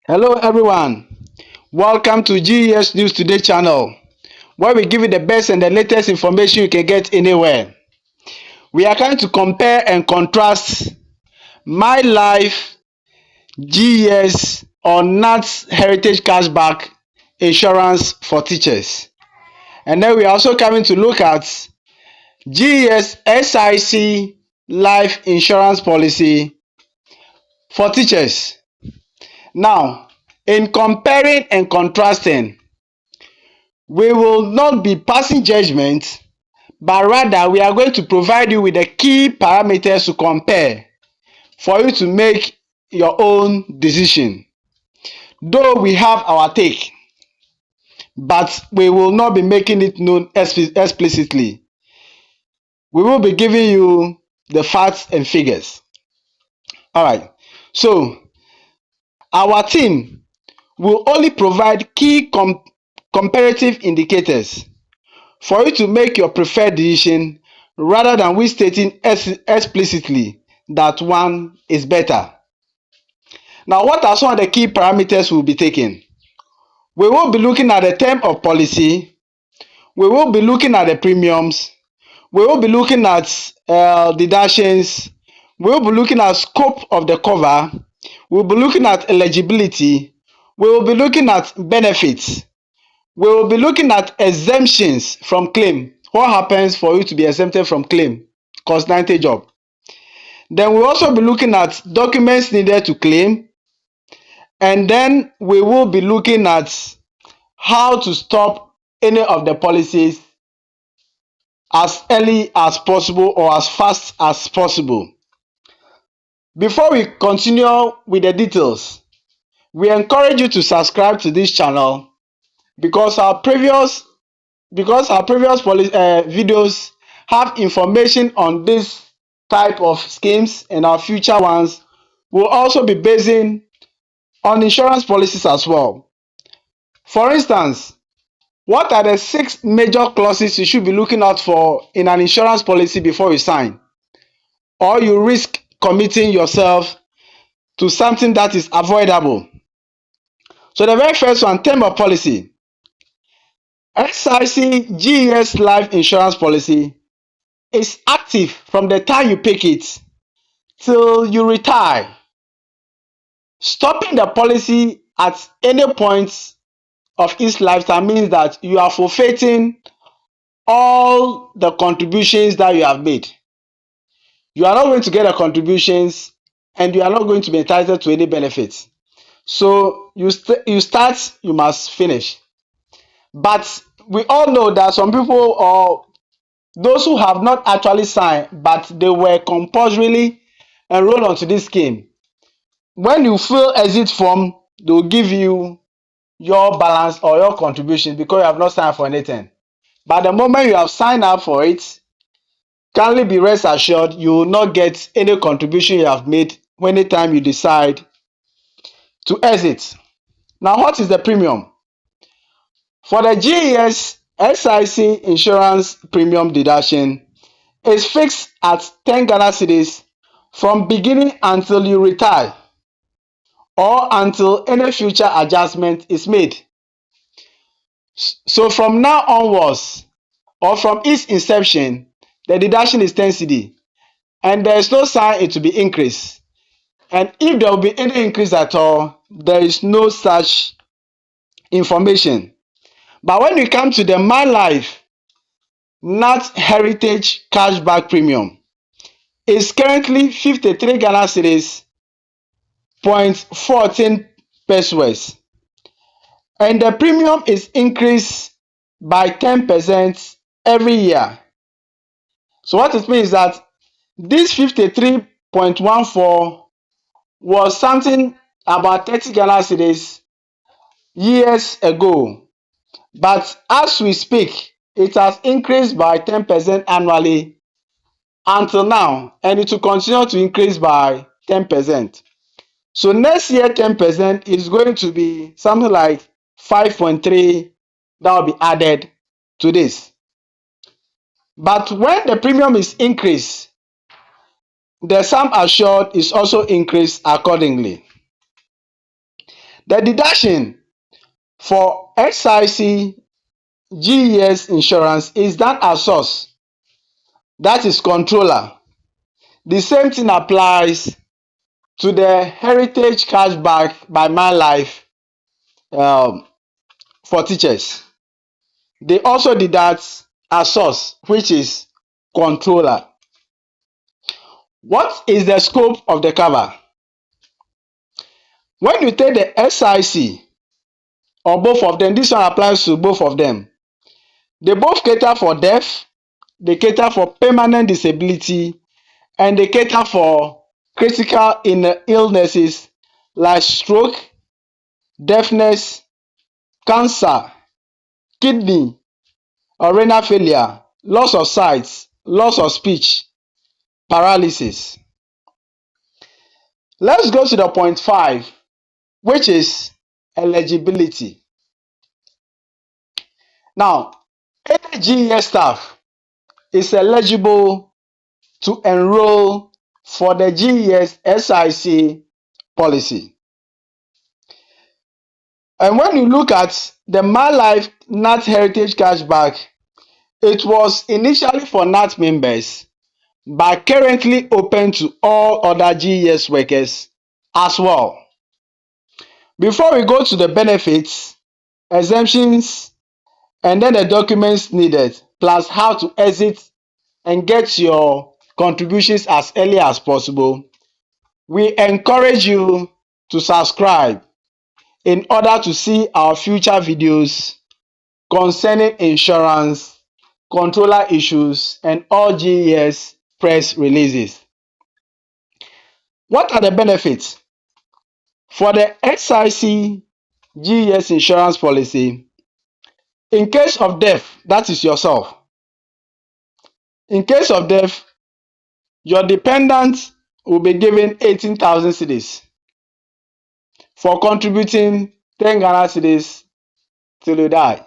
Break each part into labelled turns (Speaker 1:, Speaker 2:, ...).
Speaker 1: Hello everyone, welcome to GES News Today channel, where we give you the best and the latest information you can get anywhere. We are going to compare and contrast MiLife GES or NAT Heritage Cashback Insurance for Teachers. And then we are also coming to look at GES SIC Life Insurance Policy for Teachers. Now, in comparing and contrasting, we will not be passing judgment, but rather we are going to provide you with the key parameters to compare for you to make your own decision. Though we have our take, but we will not be making it known explicitly. We will be giving you the facts and figures. All right. So, our team will only provide key comparative indicators for you to make your preferred decision rather than we stating explicitly that one is better. Now, what are some of the key parameters we'll be taking? We will be looking at the term of policy, we will be looking at the premiums, we will be looking at deductions, we will be looking at scope of the cover, we will be looking at eligibility, we will be looking at benefits, we will be looking at exemptions from claim. What happens for you to be exempted from claim? Cost 90 job. Then we'll also be looking at documents needed to claim. And then we will be looking at how to stop any of the policies as early as possible or as fast as possible. Before we continue with the details, we encourage you to subscribe to this channel because our previous videos have information on this type of schemes, and our future ones will also be basing on insurance policies as well. For instance, what are the 6 major clauses you should be looking out for in an insurance policy before you sign, or you risk committing yourself to something that is avoidable? So the very first one, term of policy. SIC GES life insurance policy is active from the time you pick it till you retire. Stopping the policy at any point of its lifetime means that you are forfeiting all the contributions that you have made. You are not going to get the contributions and you are not going to be entitled to any benefits. So you start, you must finish. But we all know that some people, or those who have not actually signed but they were compulsorily enrolled onto this scheme, when you fill exit form, they will give you your balance or your contribution because you have not signed for anything. But the moment you have signed up for it, kindly be rest assured you will not get any contribution you have made anytime you decide to exit. Now, what is the premium? For the GES SIC insurance premium deduction is fixed at 10 Ghana cedis from beginning until you retire or until any future adjustment is made. So from now onwards, or from its inception, the deduction is 10 cedi and there is no sign it will be increased. And if there will be any increase at all, there is no such information. But when we come to the MiLife GNAT Heritage Cashback Premium, it's currently 53 Ghana cedis 0.14 pesos, and the premium is increased by 10% every year. So what it means is that this 53.14 was something about 30 Ghana cedis years ago, but as we speak, it has increased by 10% annually until now, and it will continue to increase by 10%. So next year, 10% is going to be something like 5.3 that will be added to this. But when the premium is increased, the sum assured is also increased accordingly. The deduction for SIC GES insurance is done at source, that is controller. The same thing applies to the heritage cashback by MiLife for teachers. They also deduct at source, which is controller. What is the scope of the cover? When you take the SIC or both of them, this one applies to both of them. They both cater for death, they cater for permanent disability, and they cater for critical illnesses like stroke, deafness, cancer, kidney or renal failure, loss of sight, loss of speech, paralysis. Let's go to the point 5, which is eligibility. Now, any GES staff is eligible to enroll for the GES SIC policy. And when you look at the MiLife GNAT Heritage Cashback, it was initially for GNAT members, but currently open to all other GES workers as well. Before we go to the benefits, exemptions, and then the documents needed, plus how to exit and get your contributions as early as possible, we encourage you to subscribe in order to see our future videos concerning insurance, controller issues, and all GES press releases. What are the benefits? For the SIC GES insurance policy, in case of death, that is yourself. In case of death, your dependent will be given 18,000 cedis for contributing 10 Ghana cedis till you die.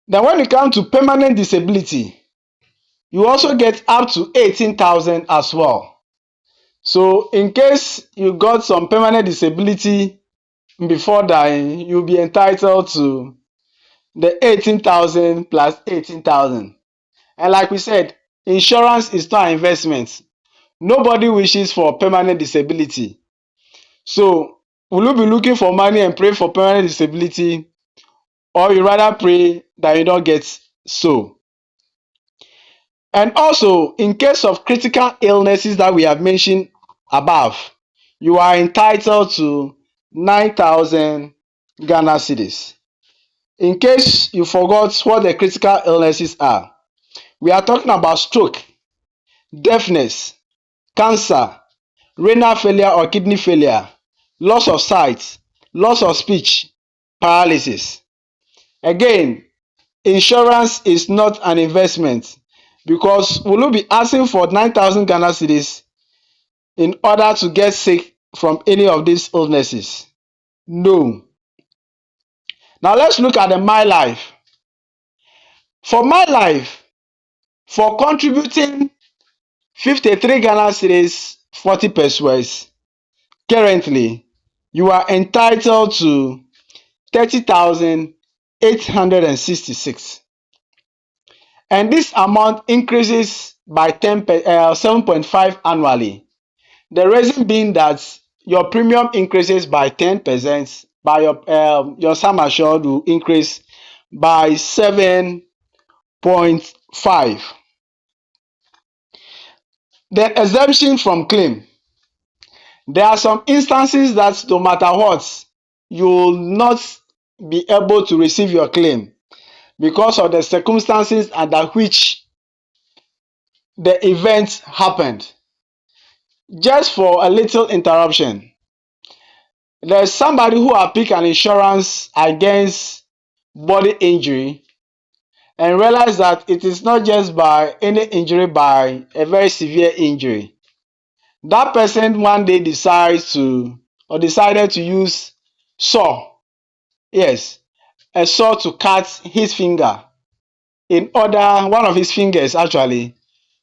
Speaker 1: Then when it comes to permanent disability, you also get up to 18,000 as well. So in case you got some permanent disability before dying, you'll be entitled to the 18,000 plus 18,000. And like we said, insurance is not an investment. Nobody wishes for permanent disability. So will you be looking for money and pray for permanent disability, or you rather pray that you don't get so? And also, in case of critical illnesses that we have mentioned above, you are entitled to 9,000 Ghana cedis. In case you forgot what the critical illnesses are, we are talking about stroke, deafness, cancer, renal failure or kidney failure, loss of sight, loss of speech, paralysis. Again, insurance is not an investment, because will you be asking for 9,000 Ghana cedis in order to get sick from any of these illnesses? No. Now let's look at the MiLife. For MiLife, for contributing 53 Ghana cedis 40 pesos, currently you are entitled to 30,866. And this amount increases by 7.5 annually. The reason being that your premium increases by 10%, by your sum assured will increase by 7.5. The exemption from claim. There are some instances that no matter what, you will not be able to receive your claim because of the circumstances under which the event happened. Just for a little interruption, there's somebody who have picked an insurance against body injury and realized that it is not just by any injury, by a very severe injury. That person one day decided to use saw, yes, a saw to cut his finger, one of his fingers actually,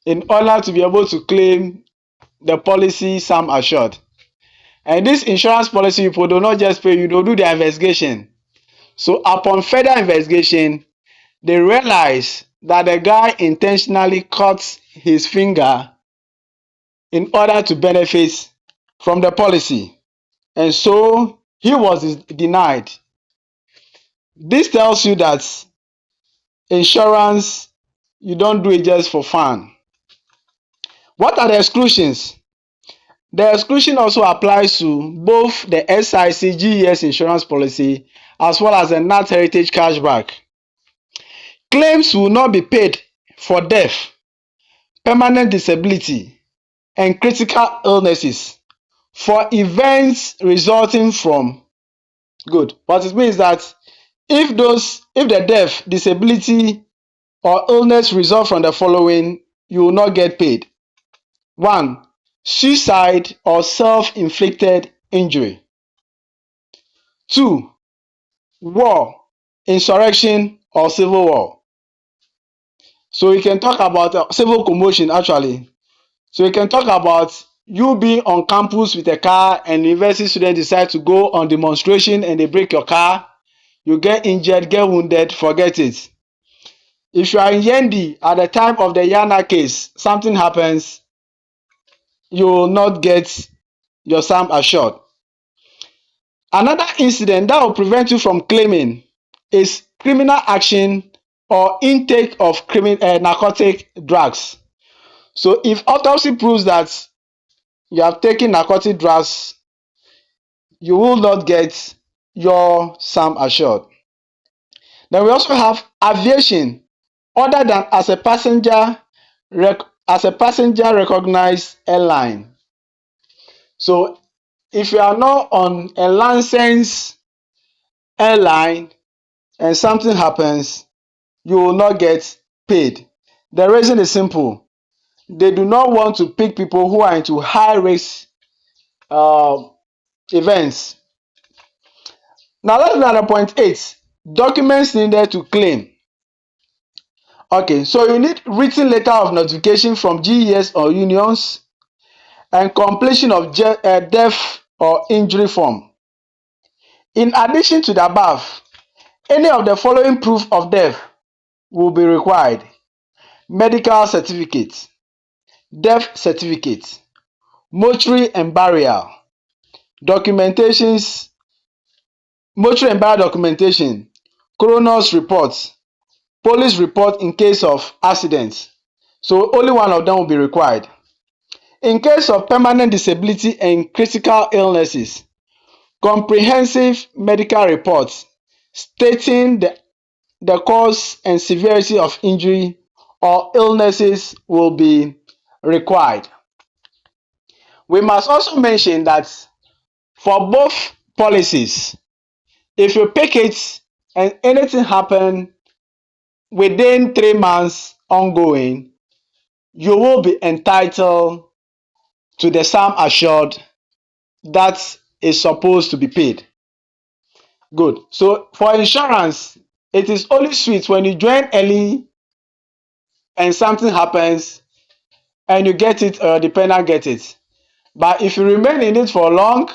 Speaker 1: in order to be able to claim the policy sum assured. And this insurance policy people do not just pay you, they do their investigation. So upon further investigation, they realize that the guy intentionally cut his finger in order to benefit from the policy. And so he was denied. This tells you that insurance, you don't do it just for fun. What are the exclusions? The exclusion also applies to both the SIC GES insurance policy as well as the NAT Heritage Cashback. Claims will not be paid for death, permanent disability, and critical illnesses for events resulting from good. What it means that if the death, disability, or illness result from the following, you will not get paid. 1. Suicide or self-inflicted injury. 2. War, insurrection, or civil war. So we can talk about civil commotion actually. So we can talk about you being on campus with a car and university students decide to go on demonstration and they break your car. You get injured, get wounded, forget it. If you are in Yendi at the time of the Yana case, something happens, you will not get your sum assured. Another incident that will prevent you from claiming is criminal action or intake of narcotic drugs. So if autopsy proves that you have taken narcotic drugs, you will not get your sum assured. Then we also have aviation, other than as a passenger recognized airline. So if you are not on a licensed airline and something happens, you will not get paid. The reason is simple. They do not want to pick people who are into high risk events. Now let's look at point 8. Documents needed to claim. Okay, so you need written letter of notification from GES or unions and completion of death or injury form. In addition to the above, any of the following proof of death will be required: medical certificate, death certificate, mortuary and burial documentations, mortuary and burial documentation, coroner's report, police report in case of accidents. So only one of them will be required. In case of permanent disability and critical illnesses, comprehensive medical reports stating the cause and severity of injury or illnesses will be required. We must also mention that for both policies, if you pick it and anything happen within 3 months ongoing, you will be entitled to the sum assured that is supposed to be paid. Good. So for insurance, it is only sweet when you join early and something happens and you get it or your dependent get it. But if you remain in it for long,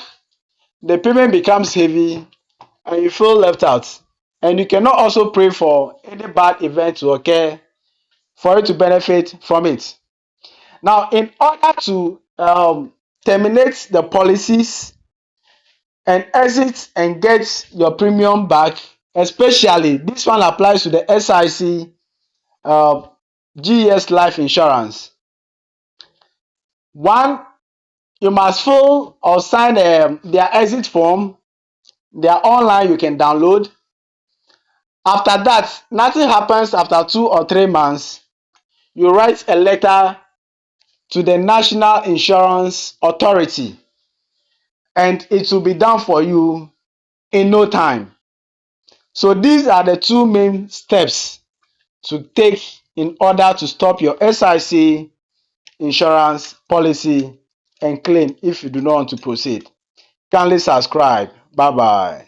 Speaker 1: the payment becomes heavy and you feel left out. And you cannot also pray for any bad event to occur for you to benefit from it. Now, in order to terminate the policies and exit and get your premium back, especially this one applies to the SIC GES life insurance. 1, you must fill or sign their exit form. They are online, you can download. After that, nothing happens after 2 or 3 months. You write a letter to the National Insurance Authority and it will be done for you in no time. So these are the 2 main steps to take in order to stop your SIC insurance policy and claim if you do not want to proceed. Kindly subscribe. Bye bye.